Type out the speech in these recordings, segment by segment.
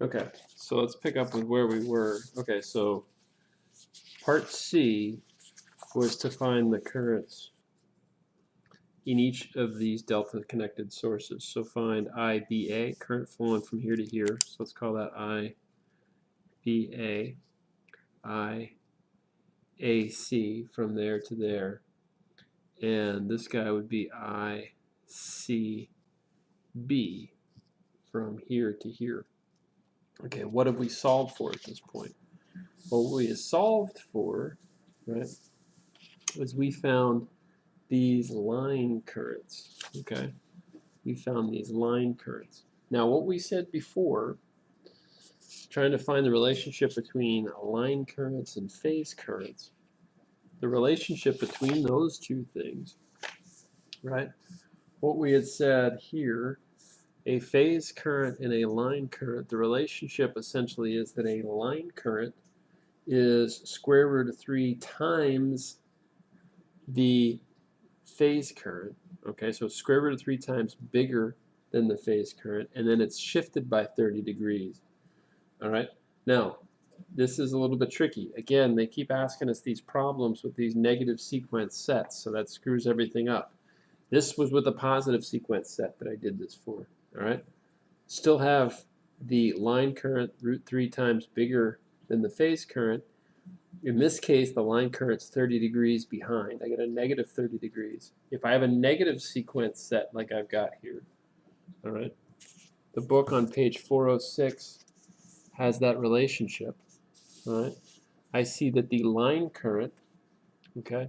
Okay, so let's pick up with where we were. Okay, so part C was to find the currents in each of these delta connected sources. So find IBA, current flowing from here to here. So let's call that IBA, IAC from there to there. And this guy would be ICB from here to here. Okay, what have we solved for at this point? Well, what we have solved for, right, was we found these line currents, okay? We found these line currents. Now, what we said before, trying to find the relationship between line currents and phase currents, the relationship between those two things, right? What we had said here, a phase current and a line current, the relationship essentially is that a line current is square root of 3 times the phase current. Okay, so it's square root of 3 times bigger than the phase current, and then it's shifted by 30 degrees. All right, now this is a little bit tricky. Again, they keep asking us these problems with these negative sequence sets, so that screws everything up. This was with a positive sequence set that I did this for. All right, still have the line current root 3 times bigger than the phase current. In this case, the line current's 30 degrees behind. I get a negative 30 degrees. If I have a negative sequence set like I've got here, all right, the book on page 406 has that relationship, all right. I see that the line current, okay,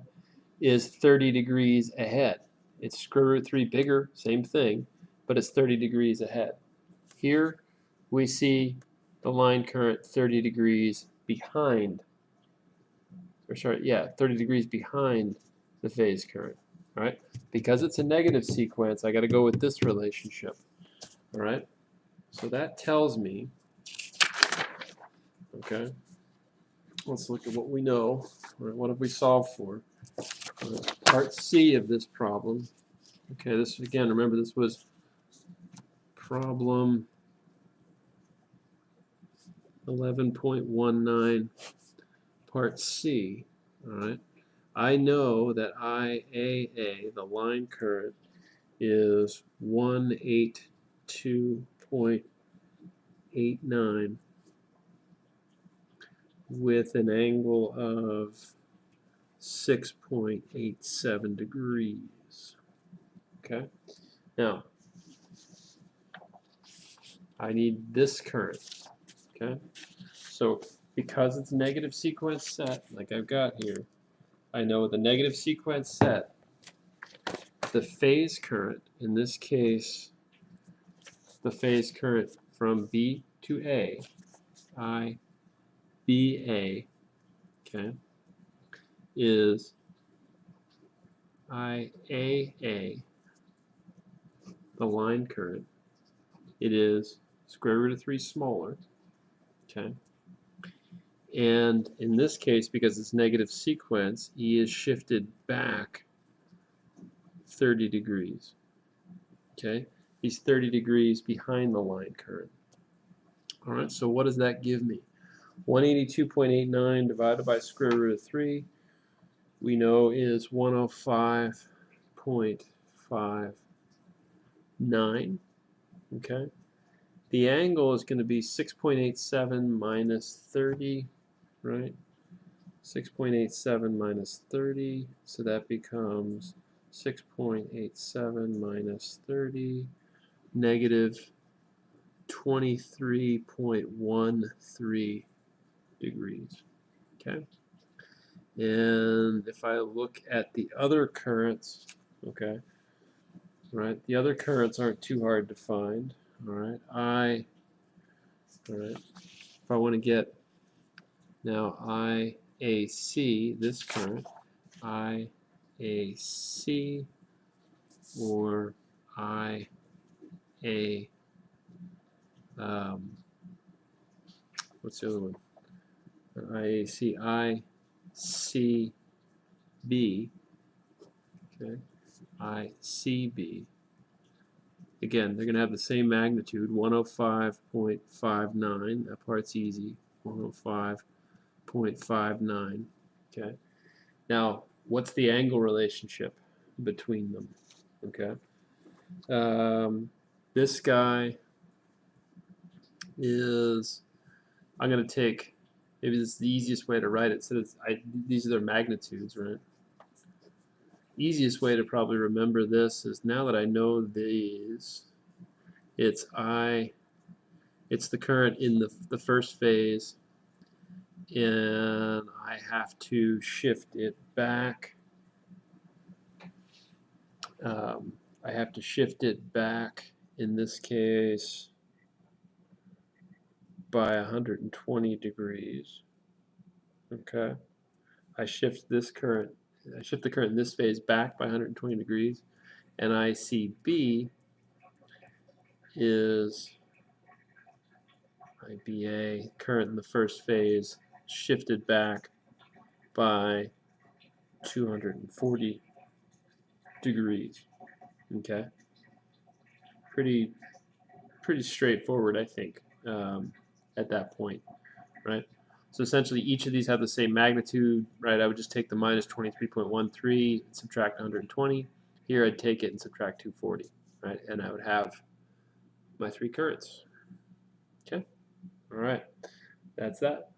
is 30 degrees ahead. It's square root 3 bigger, same thing, but it's 30 degrees ahead. Here we see the line current 30 degrees behind, or sorry, yeah, 30 degrees behind the phase current. All right, because it's a negative sequence, I got to go with this relationship. All right, so that tells me, okay, let's look at what we know. All right, what have we solved for? Part C of this problem. Okay, this again, remember this was problem 11.19, part C. All right, I know that IAA, the line current, is 182.89 with an angle of 6.87 degrees. Okay, now I need this current. Okay, so because it's a negative sequence set, like I've got here, I know the negative sequence set, the phase current, in this case, the phase current from B to A, IBA, okay, is IAA, the line current. It is square root of 3 smaller, okay? And in this case, because it's negative sequence, E is shifted back 30 degrees, okay? He's 30 degrees behind the line current. All right, so what does that give me? 182.89 divided by square root of 3, we know is 105.59, okay? The angle is going to be 6.87 minus 30, right? 6.87 minus 30, so that becomes 6.87 minus 30, negative 23.13 degrees, okay? And if I look at the other currents, okay, right, the other currents aren't too hard to find, all right, all right, if I want to get now IAC, this current, IAC, or what's the other one? IAC, ICB, okay, ICB, again, they're going to have the same magnitude, 105.59. That part's easy, 105.59. Okay. Now, what's the angle relationship between them? Okay. This guy is, I'm going to take, maybe this is the easiest way to write it. So these are their magnitudes, right? Easiest way to probably remember this is, now that I know these, it's the current in the first phase, and I have to shift it back. I have to shift it back, in this case, by 120 degrees. Okay. I shift the current in this phase back by 120 degrees, and ICB is IBA, current in the first phase, shifted back by 240 degrees. Okay. Pretty straightforward, I think, at that point, right? So essentially, each of these have the same magnitude, right? I would just take the minus 23.13 and subtract 120. Here, I'd take it and subtract 240, right? And I would have my three currents. Okay? All right. That's that.